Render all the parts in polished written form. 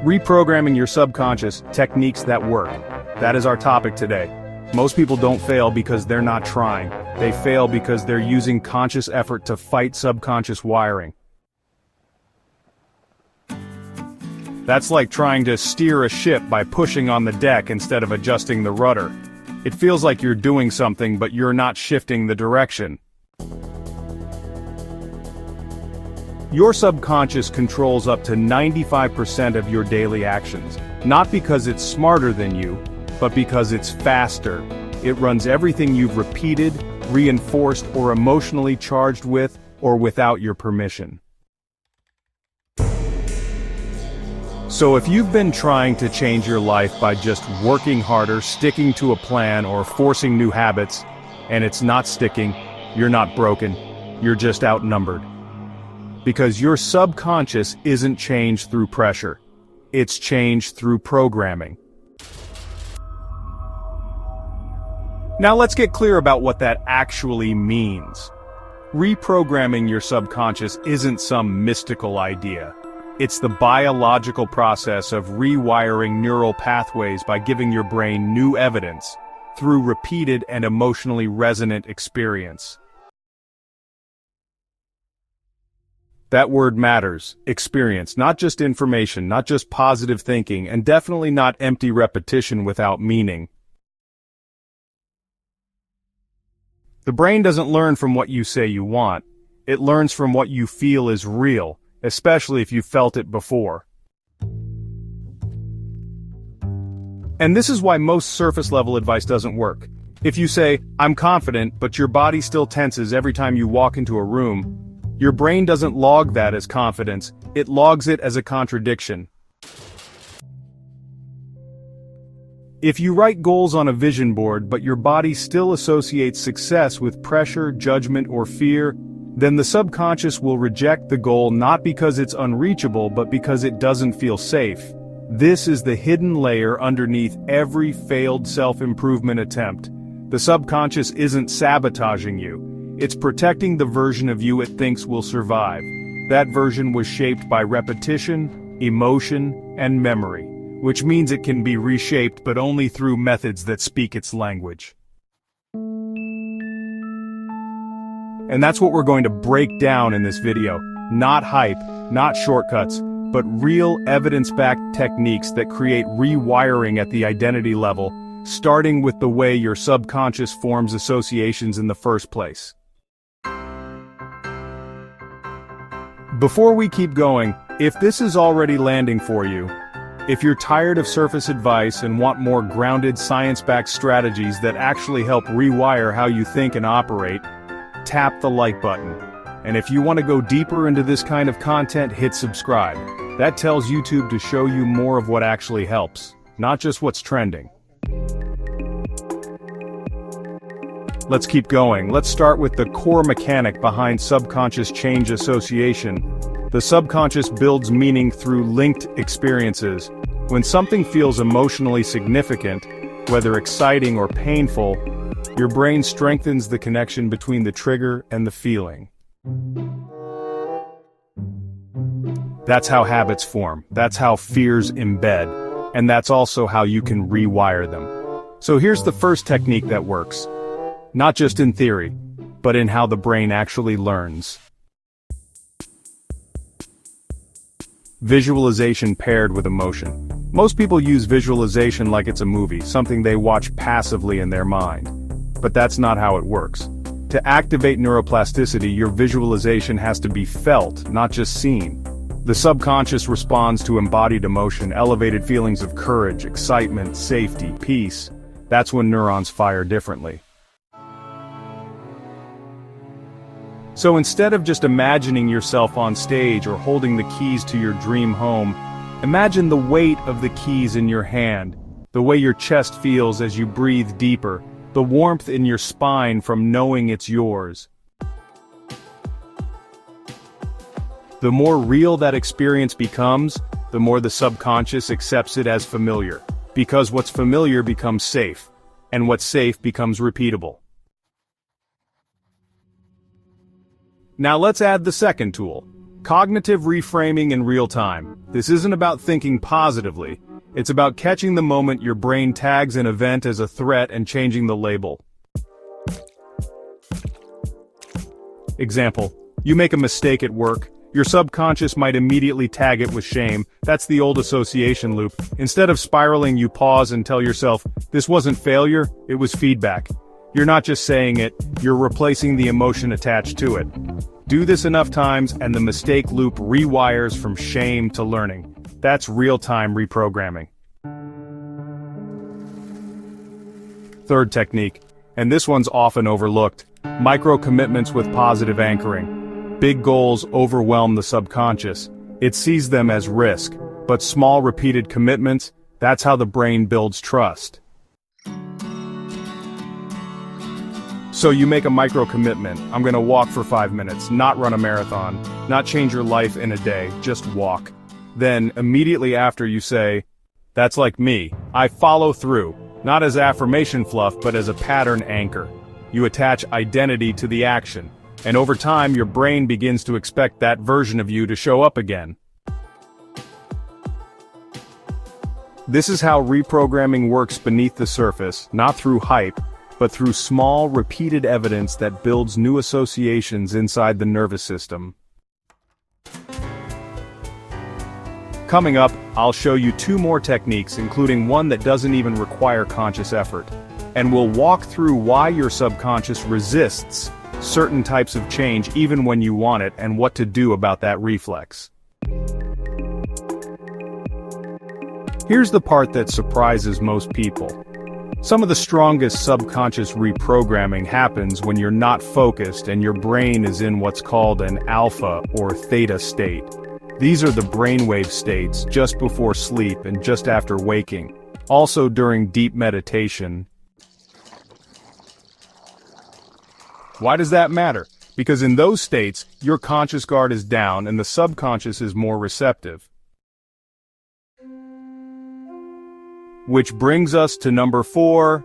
Reprogramming your subconscious, techniques that work. That is our topic today. Most people don't fail because they're not trying. They fail because they're using conscious effort to fight subconscious wiring. That's like trying to steer a ship by pushing on the deck instead of adjusting the rudder. It feels like you're doing something, but you're not shifting the direction. Your subconscious controls up to 95% of your daily actions, not because it's smarter than you, but because it's faster. It runs everything you've repeated, reinforced, or emotionally charged with, or without your permission. So if you've been trying to change your life by just working harder, sticking to a plan, or forcing new habits, and it's not sticking, you're not broken, you're just outnumbered. Because your subconscious isn't changed through pressure. It's changed through programming. Now let's get clear about what that actually means. Reprogramming your subconscious isn't some mystical idea. It's the biological process of rewiring neural pathways by giving your brain new evidence through repeated and emotionally resonant experience. That word matters. Experience, not just information, not just positive thinking, and definitely not empty repetition without meaning. The brain doesn't learn from what you say you want. It learns from what you feel is real, especially if you felt it before. And this is why most surface-level advice doesn't work. If you say, "I'm confident," but your body still tenses every time you walk into a room, your brain doesn't log that as confidence, it logs it as a contradiction. If you write goals on a vision board but your body still associates success with pressure, judgment, or fear, then the subconscious will reject the goal not because it's unreachable but because it doesn't feel safe. This is the hidden layer underneath every failed self-improvement attempt. The subconscious isn't sabotaging you. It's protecting the version of you it thinks will survive. That version was shaped by repetition, emotion, and memory, which means it can be reshaped but only through methods that speak its language. And that's what we're going to break down in this video. Not hype, not shortcuts, but real evidence-backed techniques that create rewiring at the identity level, starting with the way your subconscious forms associations in the first place. Before we keep going, if this is already landing for you, if you're tired of surface advice and want more grounded science-backed strategies that actually help rewire how you think and operate, tap the like button. And if you want to go deeper into this kind of content, hit subscribe. That tells YouTube to show you more of what actually helps, not just what's trending. Let's keep going. Let's start with the core mechanic behind subconscious change association. The subconscious builds meaning through linked experiences. When something feels emotionally significant, whether exciting or painful, your brain strengthens the connection between the trigger and the feeling. That's how habits form. That's how fears embed. And that's also how you can rewire them. So here's the first technique that works. Not just in theory, but in how the brain actually learns. Visualization paired with emotion. Most people use visualization like it's a movie, something they watch passively in their mind. But that's not how it works. To activate neuroplasticity, your visualization has to be felt, not just seen. The subconscious responds to embodied emotion, elevated feelings of courage, excitement, safety, peace. That's when neurons fire differently. So instead of just imagining yourself on stage or holding the keys to your dream home, imagine the weight of the keys in your hand, the way your chest feels as you breathe deeper, the warmth in your spine from knowing it's yours. The more real that experience becomes, the more the subconscious accepts it as familiar, because what's familiar becomes safe, and what's safe becomes repeatable. Now let's add the second tool, Cognitive reframing in real time. This isn't about thinking positively. It's about catching the moment your brain tags an event as a threat and changing the label. Example: you make a mistake at work. Your subconscious might immediately tag it with shame. That's the old association loop. Instead of spiraling, you pause and tell yourself, this wasn't failure, it was feedback. You're not just saying it, you're replacing the emotion attached to it. Do this enough times and the mistake loop rewires from shame to learning. That's real-time reprogramming. Third technique, and this one's often overlooked, micro-commitments with positive anchoring. Big goals overwhelm the subconscious. It sees them as risk, but small repeated commitments, that's how the brain builds trust. So you make a micro-commitment. I'm gonna walk for 5 minutes, not run a marathon, not change your life in a day, just walk. Then, immediately after you say, that's like me, I follow through, not as affirmation fluff but as a pattern anchor. You attach identity to the action, and over time your brain begins to expect that version of you to show up again. This is how reprogramming works beneath the surface, not through hype, but through small, repeated evidence that builds new associations inside the nervous system. Coming up, I'll show you 2 more techniques, including one that doesn't even require conscious effort. And we'll walk through why your subconscious resists certain types of change even when you want it, and what to do about that reflex. Here's the part that surprises most people. Some of the strongest subconscious reprogramming happens when you're not focused and your brain is in what's called an alpha or theta state. These are the brainwave states just before sleep and just after waking, also during deep meditation. Why does that matter? Because in those states, your conscious guard is down and the subconscious is more receptive. Which brings us to number 4,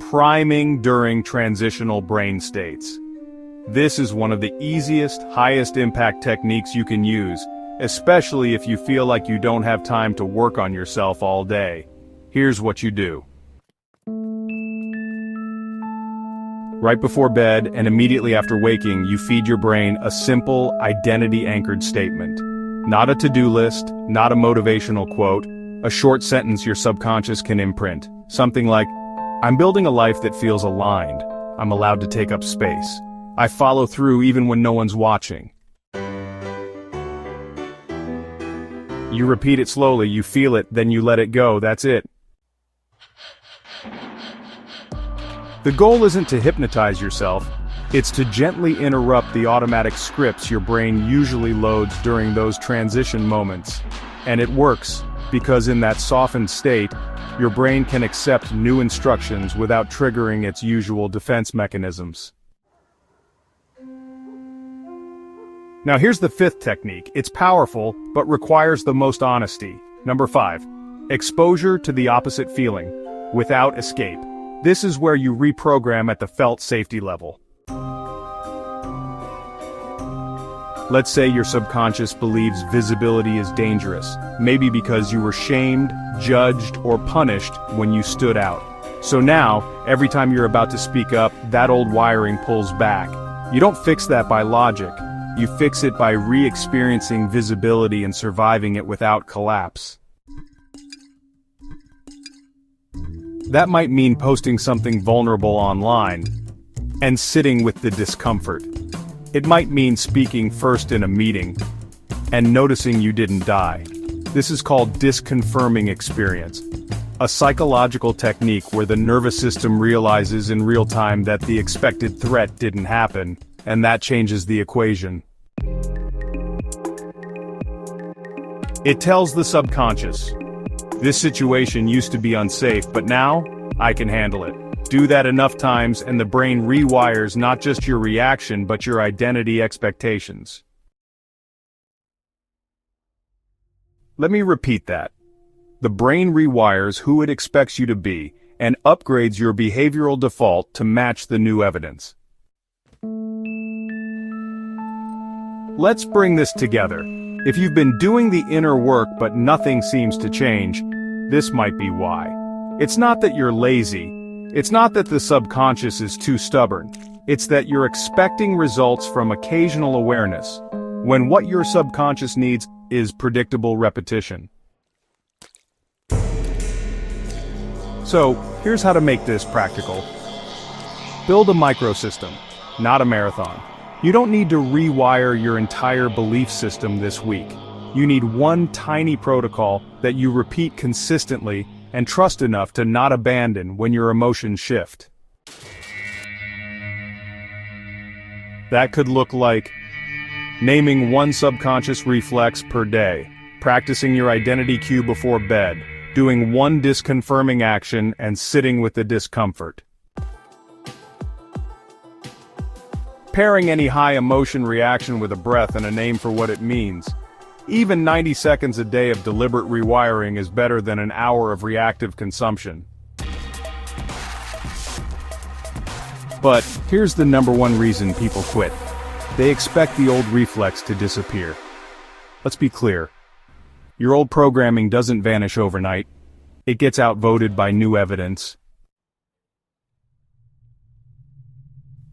priming during transitional brain states. This is one of the easiest, highest impact techniques you can use, especially if you feel like you don't have time to work on yourself all day. Here's what you do. Right before bed and immediately after waking, you feed your brain a simple, identity-anchored statement. Not a to-do list, not a motivational quote, a short sentence your subconscious can imprint. Something like, I'm building a life that feels aligned. I'm allowed to take up space. I follow through even when no one's watching. You repeat it slowly, you feel it, then you let it go, that's it. The goal isn't to hypnotize yourself, it's to gently interrupt the automatic scripts your brain usually loads during those transition moments. And it works, because in that softened state, your brain can accept new instructions without triggering its usual defense mechanisms. Now here's the 5th technique. It's powerful, but requires the most honesty. Number 5. Exposure to the opposite feeling, without escape. This is where you reprogram at the felt safety level. Let's say your subconscious believes visibility is dangerous, maybe because you were shamed, judged, or punished when you stood out. So now, every time you're about to speak up, that old wiring pulls back. You don't fix that by logic. You fix it by re-experiencing visibility and surviving it without collapse. That might mean posting something vulnerable online and sitting with the discomfort. It might mean speaking first in a meeting and noticing you didn't die. This is called disconfirming experience, a psychological technique where the nervous system realizes in real time that the expected threat didn't happen, and that changes the equation. It tells the subconscious, this situation used to be unsafe, but now, I can handle it. Do that enough times and the brain rewires not just your reaction but your identity expectations. Let me repeat that. The brain rewires who it expects you to be and upgrades your behavioral default to match the new evidence. Let's bring this together. If you've been doing the inner work but nothing seems to change, this might be why. It's not that you're lazy. It's not that the subconscious is too stubborn. It's that you're expecting results from occasional awareness, when what your subconscious needs is predictable repetition. So, here's how to make this practical. Build a microsystem, not a marathon. You don't need to rewire your entire belief system this week. You need one tiny protocol that you repeat consistently and trust enough to not abandon when your emotions shift. That could look like naming one subconscious reflex per day, practicing your identity cue before bed, doing one disconfirming action and sitting with the discomfort. Pairing any high emotion reaction with a breath and a name for what it means. Even 90 seconds a day of deliberate rewiring is better than an hour of reactive consumption. But here's the number one reason people quit. They expect the old reflex to disappear. Let's be clear. Your old programming doesn't vanish overnight. It gets outvoted by new evidence.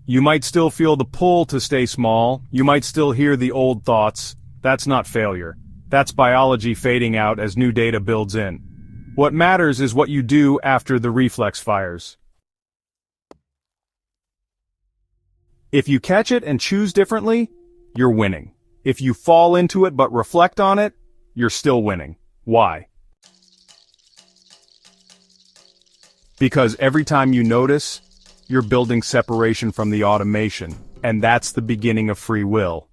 You might still feel the pull to stay small. You might still hear the old thoughts. That's not failure. That's biology fading out as new data builds in. What matters is what you do after the reflex fires. If you catch it and choose differently, you're winning. If you fall into it but reflect on it, you're still winning. Why? Because every time you notice, you're building separation from the automation, and that's the beginning of free will.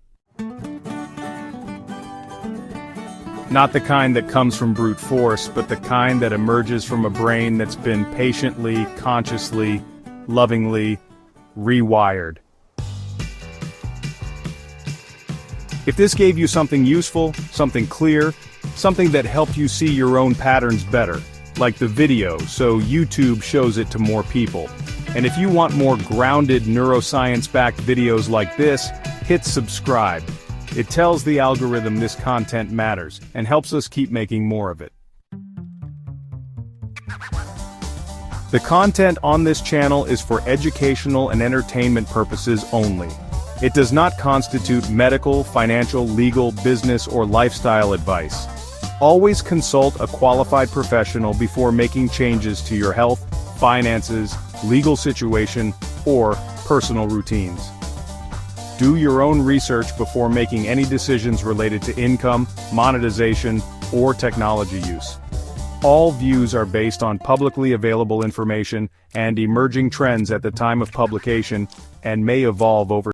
Not the kind that comes from brute force, but the kind that emerges from a brain that's been patiently, consciously, lovingly rewired. If this gave you something useful, something clear, something that helped you see your own patterns better, like the video so YouTube shows it to more people. And if you want more grounded neuroscience-backed videos like this, hit subscribe. It tells the algorithm this content matters and helps us keep making more of it. The content on this channel is for educational and entertainment purposes only. It does not constitute medical, financial, legal, business, or lifestyle advice. Always consult a qualified professional before making changes to your health, finances, legal situation, or personal routines. Do your own research before making any decisions related to income, monetization, or technology use. All views are based on publicly available information and emerging trends at the time of publication and may evolve over